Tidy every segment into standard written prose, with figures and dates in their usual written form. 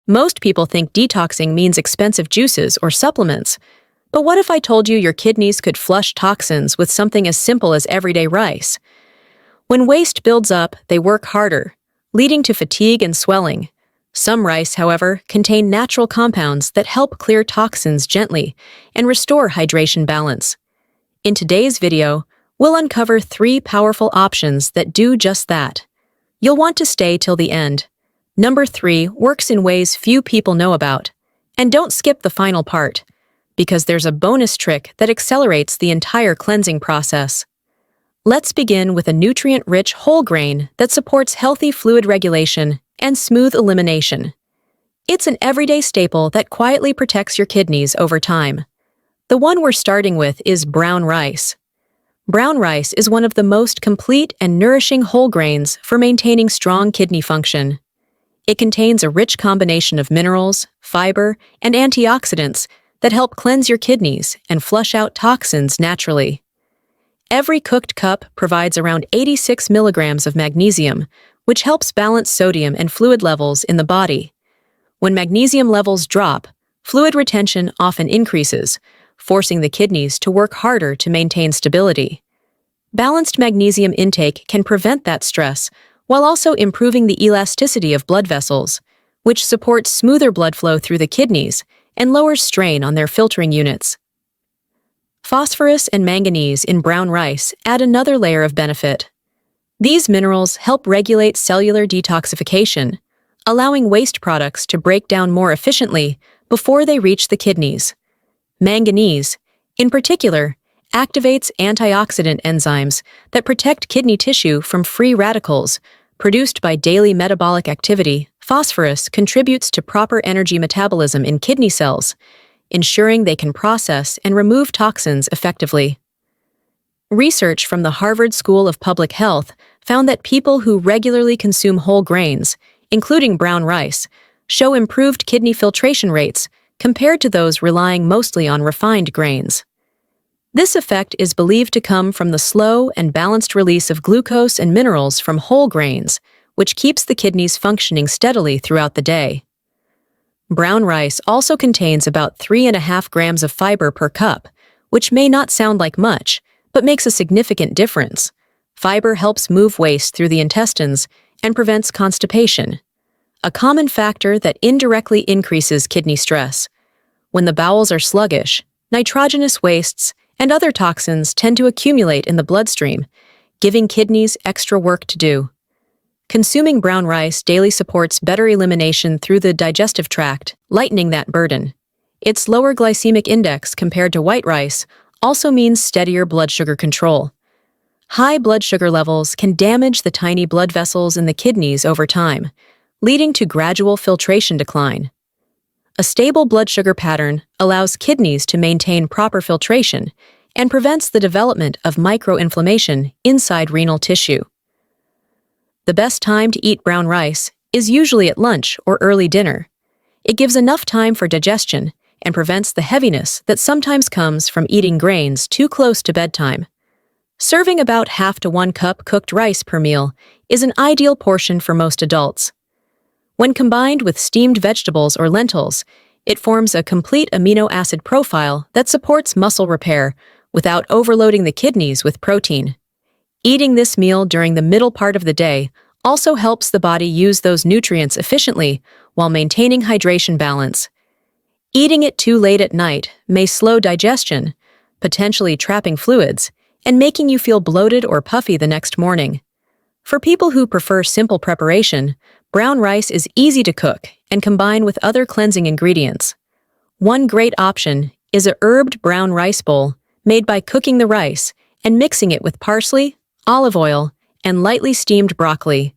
Most people think detoxing means expensive juices or supplements. But what if I told you your kidneys could flush toxins with something as simple as everyday rice? When waste builds up, they work harder, leading to fatigue and swelling. Some rice, however, contain natural compounds that help clear toxins gently and restore hydration balance. In today's video, we'll uncover 3 powerful options that do just that. You'll want to stay till the end. Number 3 works in ways few people know about. And don't skip the final part, because there's a bonus trick that accelerates the entire cleansing process. Let's begin with a nutrient-rich whole grain that supports healthy fluid regulation and smooth elimination. It's an everyday staple that quietly protects your kidneys over time. The one we're starting with is brown rice. Brown rice is one of the most complete and nourishing whole grains for maintaining strong kidney function. It contains a rich combination of minerals, fiber, and antioxidants that help cleanse your kidneys and flush out toxins naturally. Every cooked cup provides around 86 milligrams of magnesium, which helps balance sodium and fluid levels in the body. When magnesium levels drop, fluid retention often increases, forcing the kidneys to work harder to maintain stability. Balanced magnesium intake can prevent that stress, while also improving the elasticity of blood vessels, which supports smoother blood flow through the kidneys and lowers strain on their filtering units. Phosphorus and manganese in brown rice add another layer of benefit. These minerals help regulate cellular detoxification, allowing waste products to break down more efficiently before they reach the kidneys. Manganese, in particular, activates antioxidant enzymes that protect kidney tissue from free radicals produced by daily metabolic activity. Phosphorus contributes to proper energy metabolism in kidney cells, ensuring they can process and remove toxins effectively. Research from the Harvard School of Public Health found that people who regularly consume whole grains, including brown rice, show improved kidney filtration rates compared to those relying mostly on refined grains. This effect is believed to come from the slow and balanced release of glucose and minerals from whole grains, which keeps the kidneys functioning steadily throughout the day. Brown rice also contains about 3.5 grams of fiber per cup, which may not sound like much, but makes a significant difference. Fiber helps move waste through the intestines and prevents constipation, a common factor that indirectly increases kidney stress. When the bowels are sluggish, nitrogenous wastes and other toxins tend to accumulate in the bloodstream, giving kidneys extra work to do. Consuming brown rice daily supports better elimination through the digestive tract, lightening that burden. Its lower glycemic index compared to white rice also means steadier blood sugar control. High blood sugar levels can damage the tiny blood vessels in the kidneys over time, leading to gradual filtration decline. A stable blood sugar pattern allows kidneys to maintain proper filtration and prevents the development of microinflammation inside renal tissue. The best time to eat brown rice is usually at lunch or early dinner. It gives enough time for digestion and prevents the heaviness that sometimes comes from eating grains too close to bedtime. Serving about half to 1 cup cooked rice per meal is an ideal portion for most adults. When combined with steamed vegetables or lentils, it forms a complete amino acid profile that supports muscle repair without overloading the kidneys with protein. Eating this meal during the middle part of the day also helps the body use those nutrients efficiently while maintaining hydration balance. Eating it too late at night may slow digestion, potentially trapping fluids, and making you feel bloated or puffy the next morning. For people who prefer simple preparation, brown rice is easy to cook and combine with other cleansing ingredients. One great option is a herbed brown rice bowl made by cooking the rice and mixing it with parsley, olive oil, and lightly steamed broccoli.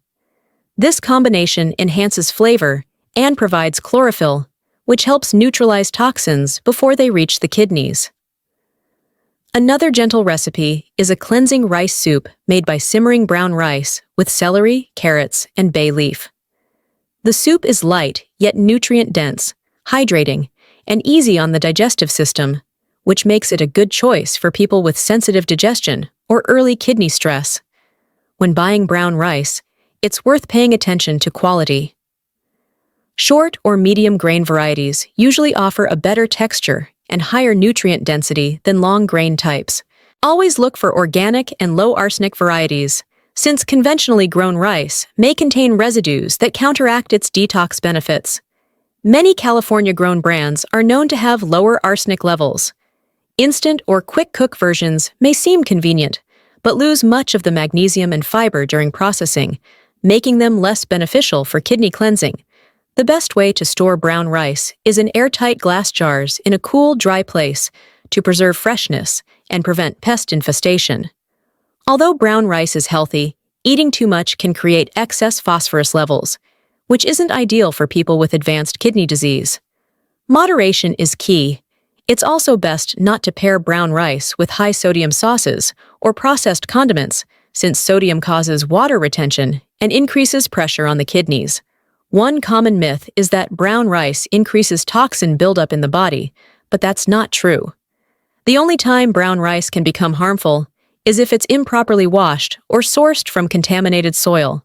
This combination enhances flavor and provides chlorophyll, which helps neutralize toxins before they reach the kidneys. Another gentle recipe is a cleansing rice soup made by simmering brown rice with celery, carrots, and bay leaf. The soup is light yet nutrient-dense, hydrating, and easy on the digestive system, which makes it a good choice for people with sensitive digestion or early kidney stress. When buying brown rice, it's worth paying attention to quality. Short or medium grain varieties usually offer a better texture and higher nutrient density than long grain types. Always look for organic and low arsenic varieties, since conventionally grown rice may contain residues that counteract its detox benefits. Many California-grown brands are known to have lower arsenic levels. Instant or quick-cook versions may seem convenient, but lose much of the magnesium and fiber during processing, making them less beneficial for kidney cleansing. The best way to store brown rice is in airtight glass jars in a cool, dry place to preserve freshness and prevent pest infestation. Although brown rice is healthy, eating too much can create excess phosphorus levels, which isn't ideal for people with advanced kidney disease. Moderation is key. It's also best not to pair brown rice with high-sodium sauces or processed condiments, since sodium causes water retention and increases pressure on the kidneys. One common myth is that brown rice increases toxin buildup in the body, but that's not true. The only time brown rice can become harmful is if it's improperly washed or sourced from contaminated soil.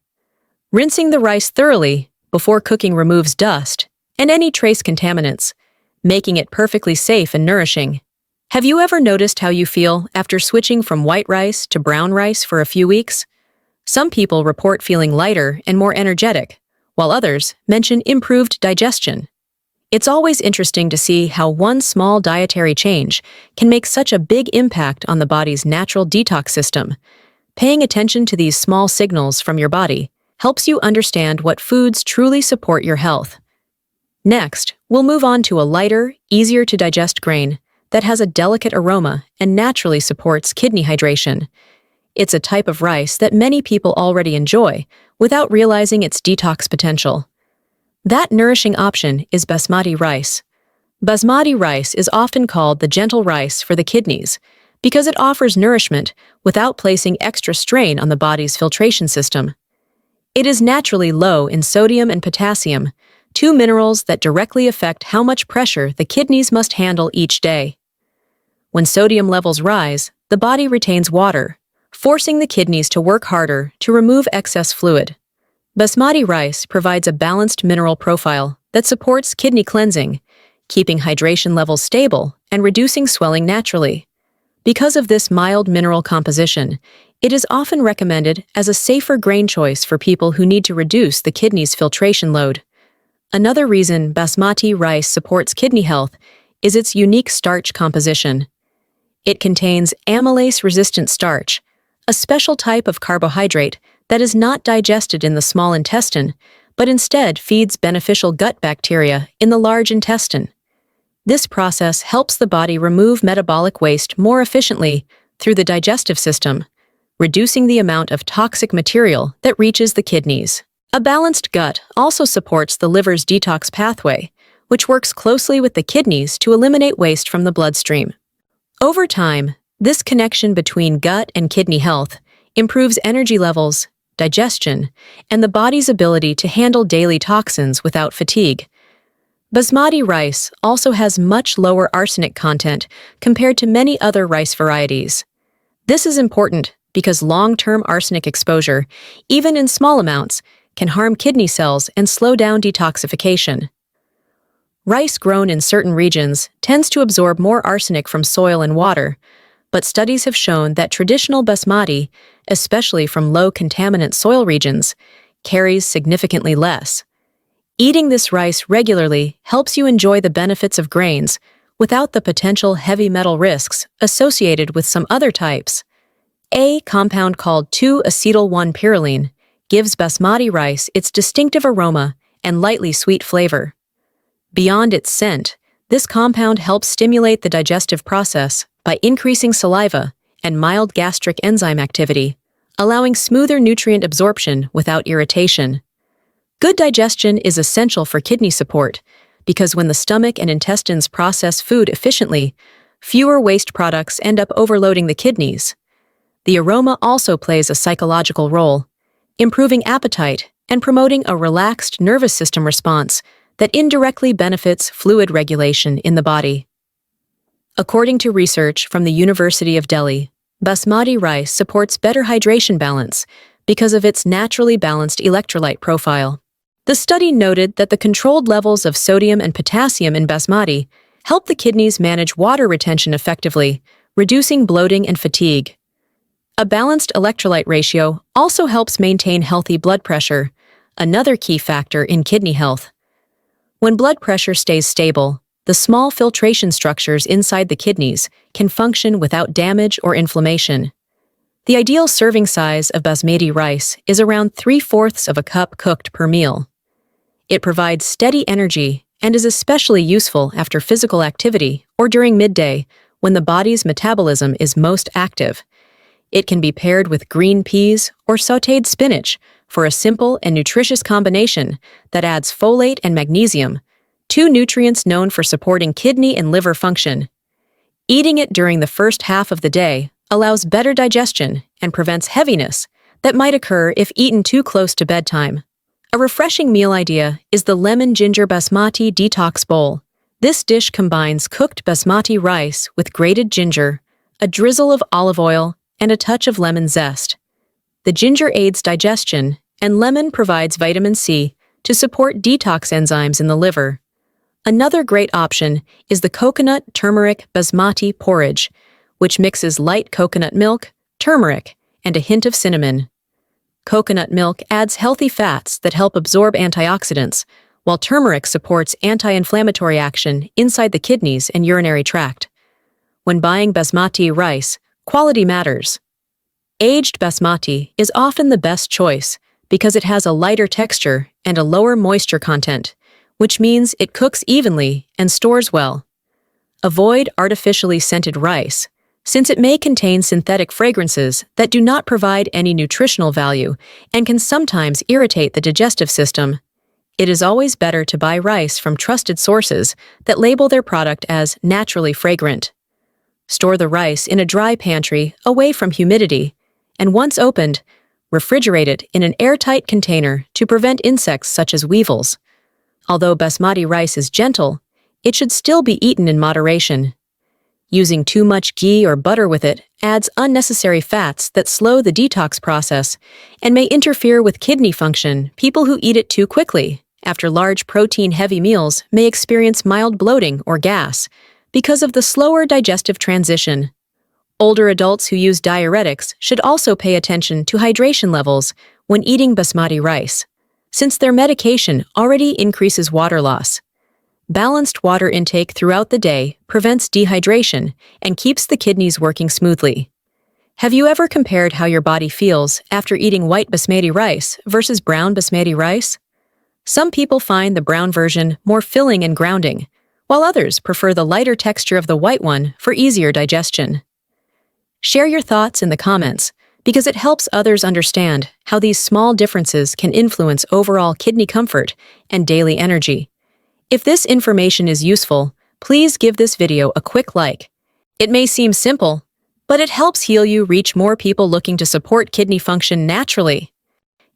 Rinsing the rice thoroughly before cooking removes dust and any trace contaminants, making it perfectly safe and nourishing. Have you ever noticed how you feel after switching from white rice to brown rice for a few weeks? Some people report feeling lighter and more energetic, while others mention improved digestion. It's always interesting to see how one small dietary change can make such a big impact on the body's natural detox system. Paying attention to these small signals from your body helps you understand what foods truly support your health. Next, we'll move on to a lighter, easier-to-digest grain that has a delicate aroma and naturally supports kidney hydration. It's a type of rice that many people already enjoy without realizing its detox potential. That nourishing option is basmati rice. Basmati rice is often called the gentle rice for the kidneys because it offers nourishment without placing extra strain on the body's filtration system. It is naturally low in sodium and potassium, two minerals that directly affect how much pressure the kidneys must handle each day. When sodium levels rise, the body retains water, forcing the kidneys to work harder to remove excess fluid. Basmati rice provides a balanced mineral profile that supports kidney cleansing, keeping hydration levels stable and reducing swelling naturally. Because of this mild mineral composition, it is often recommended as a safer grain choice for people who need to reduce the kidney's filtration load. Another reason basmati rice supports kidney health is its unique starch composition. It contains amylase-resistant starch, a special type of carbohydrate that is not digested in the small intestine, but instead feeds beneficial gut bacteria in the large intestine. This process helps the body remove metabolic waste more efficiently through the digestive system, reducing the amount of toxic material that reaches the kidneys. A balanced gut also supports the liver's detox pathway, which works closely with the kidneys to eliminate waste from the bloodstream. Over time, this connection between gut and kidney health improves energy levels, digestion, and the body's ability to handle daily toxins without fatigue. Basmati rice also has much lower arsenic content compared to many other rice varieties. This is important because long-term arsenic exposure, even in small amounts, can harm kidney cells and slow down detoxification. Rice grown in certain regions tends to absorb more arsenic from soil and water, but studies have shown that traditional basmati, especially from low-contaminant soil regions, carries significantly less. Eating this rice regularly helps you enjoy the benefits of grains without the potential heavy metal risks associated with some other types. A compound called 2-acetyl-1-pyrroline gives basmati rice its distinctive aroma and lightly sweet flavor. Beyond its scent, this compound helps stimulate the digestive process by increasing saliva and mild gastric enzyme activity, allowing smoother nutrient absorption without irritation. Good digestion is essential for kidney support because when the stomach and intestines process food efficiently, fewer waste products end up overloading the kidneys. The aroma also plays a psychological role, improving appetite and promoting a relaxed nervous system response that indirectly benefits fluid regulation in the body. According to research from the University of Delhi, basmati rice supports better hydration balance because of its naturally balanced electrolyte profile. The study noted that the controlled levels of sodium and potassium in basmati help the kidneys manage water retention effectively, reducing bloating and fatigue. A balanced electrolyte ratio also helps maintain healthy blood pressure, another key factor in kidney health. When blood pressure stays stable, the small filtration structures inside the kidneys can function without damage or inflammation. The ideal serving size of basmati rice is around 3/4 of a cup cooked per meal. It provides steady energy and is especially useful after physical activity or during midday when the body's metabolism is most active. It can be paired with green peas or sautéed spinach for a simple and nutritious combination that adds folate and magnesium, two nutrients known for supporting kidney and liver function. Eating it during the first half of the day allows better digestion and prevents heaviness that might occur if eaten too close to bedtime. A refreshing meal idea is the lemon ginger basmati detox bowl. This dish combines cooked basmati rice with grated ginger, a drizzle of olive oil, and a touch of lemon zest. The ginger aids digestion, and lemon provides vitamin C to support detox enzymes in the liver. Another great option is the coconut turmeric basmati porridge, which mixes light coconut milk, turmeric, and a hint of cinnamon. Coconut milk adds healthy fats that help absorb antioxidants, while turmeric supports anti-inflammatory action inside the kidneys and urinary tract. When buying basmati rice, quality matters. Aged basmati is often the best choice because it has a lighter texture and a lower moisture content, which means it cooks evenly and stores well. Avoid artificially scented rice, since it may contain synthetic fragrances that do not provide any nutritional value and can sometimes irritate the digestive system. It is always better to buy rice from trusted sources that label their product as naturally fragrant. Store the rice in a dry pantry away from humidity, and once opened, refrigerate it in an airtight container to prevent insects such as weevils. Although basmati rice is gentle, it should still be eaten in moderation. Using too much ghee or butter with it adds unnecessary fats that slow the detox process and may interfere with kidney function. People who eat it too quickly after large protein-heavy meals may experience mild bloating or gas because of the slower digestive transition. Older adults who use diuretics should also pay attention to hydration levels when eating basmati rice, since their medication already increases water loss. Balanced water intake throughout the day prevents dehydration and keeps the kidneys working smoothly. Have you ever compared how your body feels after eating white basmati rice versus brown basmati rice? Some people find the brown version more filling and grounding, while others prefer the lighter texture of the white one for easier digestion. Share your thoughts in the comments because it helps others understand how these small differences can influence overall kidney comfort and daily energy. If this information is useful, please give this video a quick like. It may seem simple, but it helps Heal You reach more people looking to support kidney function naturally.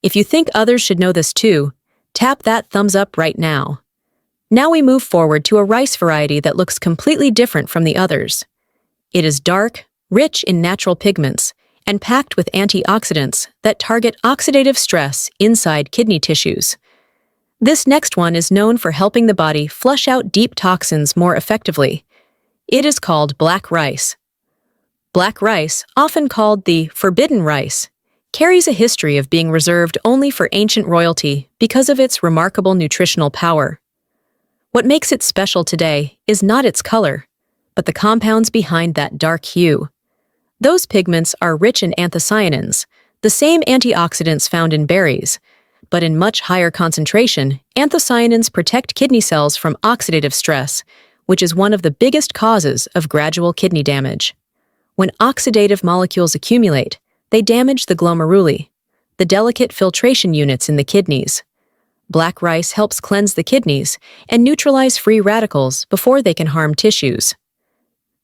If you think others should know this too, tap that thumbs up right now. Now we move forward to a rice variety that looks completely different from the others. It is dark, rich in natural pigments, and packed with antioxidants that target oxidative stress inside kidney tissues. This next one is known for helping the body flush out deep toxins more effectively. It is called black rice. Black rice, often called the forbidden rice, carries a history of being reserved only for ancient royalty because of its remarkable nutritional power. What makes it special today is not its color, but the compounds behind that dark hue. Those pigments are rich in anthocyanins, the same antioxidants found in berries, but in much higher concentration. Anthocyanins protect kidney cells from oxidative stress, which is one of the biggest causes of gradual kidney damage. When oxidative molecules accumulate, they damage the glomeruli, the delicate filtration units in the kidneys. Black rice helps cleanse the kidneys and neutralize free radicals before they can harm tissues.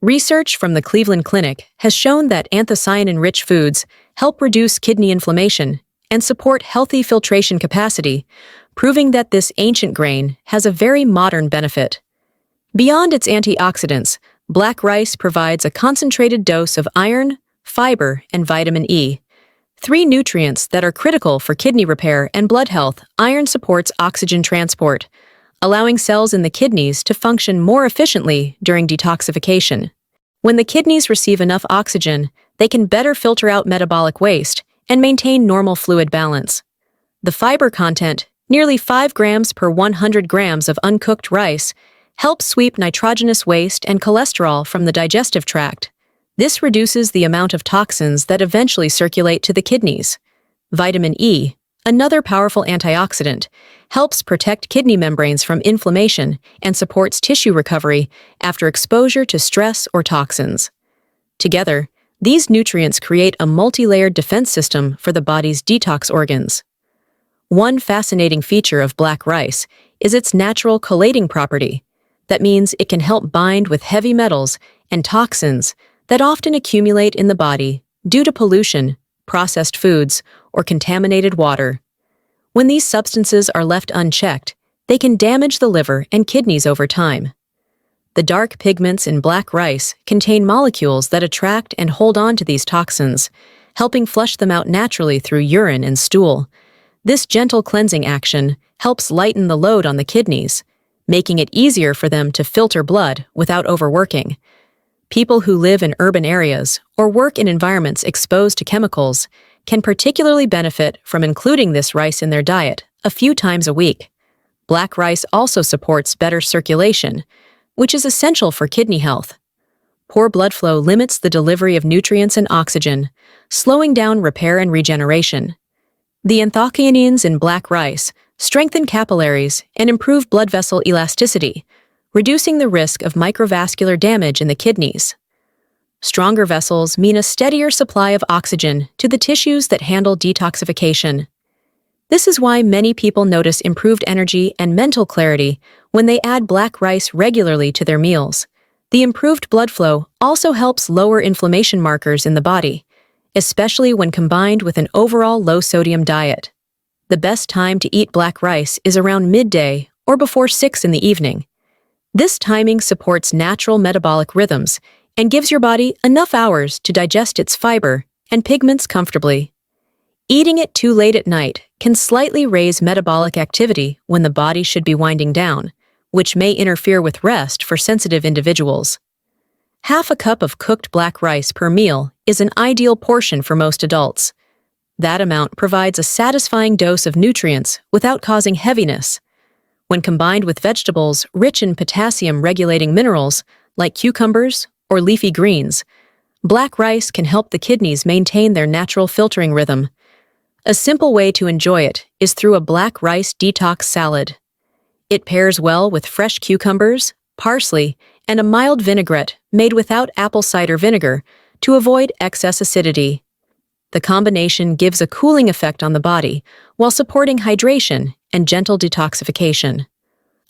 Research from the Cleveland Clinic has shown that anthocyanin-rich foods help reduce kidney inflammation and support healthy filtration capacity, proving that this ancient grain has a very modern benefit. Beyond its antioxidants, black rice provides a concentrated dose of iron, fiber, and vitamin E. three nutrients that are critical for kidney repair and blood health. Iron supports oxygen transport, allowing cells in the kidneys to function more efficiently during detoxification. When the kidneys receive enough oxygen, they can better filter out metabolic waste and maintain normal fluid balance. The fiber content, nearly 5 grams per 100 grams of uncooked rice, helps sweep nitrogenous waste and cholesterol from the digestive tract. This reduces the amount of toxins that eventually circulate to the kidneys. Vitamin E, another powerful antioxidant, helps protect kidney membranes from inflammation and supports tissue recovery after exposure to stress or toxins. Together, these nutrients create a multi-layered defense system for the body's detox organs. One fascinating feature of black rice is its natural chelating property. That means it can help bind with heavy metals and toxins that often accumulate in the body due to pollution, processed foods, or contaminated water. When these substances are left unchecked, they can damage the liver and kidneys over time. The dark pigments in black rice contain molecules that attract and hold on to these toxins, helping flush them out naturally through urine and stool. This gentle cleansing action helps lighten the load on the kidneys, making it easier for them to filter blood without overworking. People who live in urban areas or work in environments exposed to chemicals can particularly benefit from including this rice in their diet a few times a week. Black rice also supports better circulation, which is essential for kidney health. Poor blood flow limits the delivery of nutrients and oxygen, slowing down repair and regeneration. The anthocyanins in black rice strengthen capillaries and improve blood vessel elasticity, reducing the risk of microvascular damage in the kidneys. Stronger vessels mean a steadier supply of oxygen to the tissues that handle detoxification. This is why many people notice improved energy and mental clarity when they add black rice regularly to their meals. The improved blood flow also helps lower inflammation markers in the body, especially when combined with an overall low-sodium diet. The best time to eat black rice is around midday or before 6 in the evening. This timing supports natural metabolic rhythms and gives your body enough hours to digest its fiber and pigments comfortably. Eating it too late at night can slightly raise metabolic activity when the body should be winding down, which may interfere with rest for sensitive individuals. Half a cup of cooked black rice per meal is an ideal portion for most adults. That amount provides a satisfying dose of nutrients without causing heaviness. When combined with vegetables rich in potassium-regulating minerals like cucumbers or leafy greens, black rice can help the kidneys maintain their natural filtering rhythm. A simple way to enjoy it is through a black rice detox salad. It pairs well with fresh cucumbers, parsley, and a mild vinaigrette made without apple cider vinegar to avoid excess acidity. The combination gives a cooling effect on the body while supporting hydration and gentle detoxification.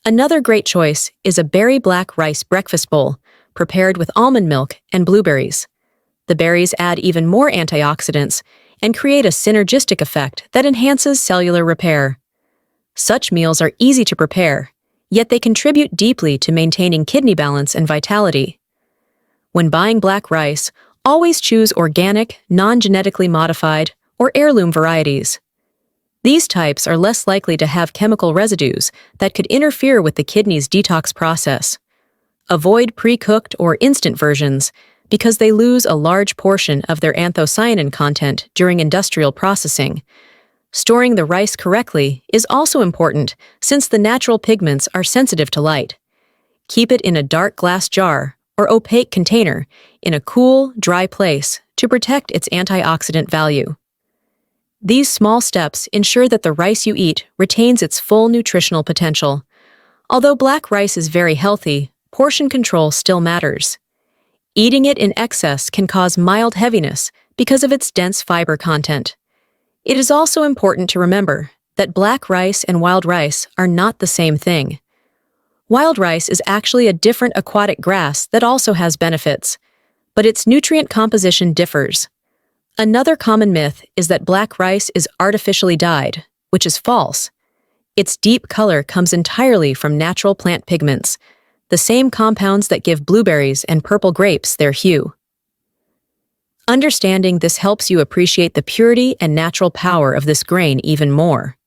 Another great choice is a berry black rice breakfast bowl, prepared with almond milk and blueberries. The berries add even more antioxidants and create a synergistic effect that enhances cellular repair. Such meals are easy to prepare, yet they contribute deeply to maintaining kidney balance and vitality. When buying black rice, always choose organic, non-genetically modified, or heirloom varieties. These types are less likely to have chemical residues that could interfere with the kidney's detox process. Avoid pre-cooked or instant versions because they lose a large portion of their anthocyanin content during industrial processing. Storing the rice correctly is also important since the natural pigments are sensitive to light. Keep it in a dark glass jar or opaque container in a cool, dry place to protect its antioxidant value. These small steps ensure that the rice you eat retains its full nutritional potential. Although black rice is very healthy, portion control still matters. Eating it in excess can cause mild heaviness because of its dense fiber content. It is also important to remember that black rice and wild rice are not the same thing. Wild rice is actually a different aquatic grass that also has benefits, but its nutrient composition differs. Another common myth is that black rice is artificially dyed, which is false. Its deep color comes entirely from natural plant pigments, the same compounds that give blueberries and purple grapes their hue. Understanding this helps you appreciate the purity and natural power of this grain even more.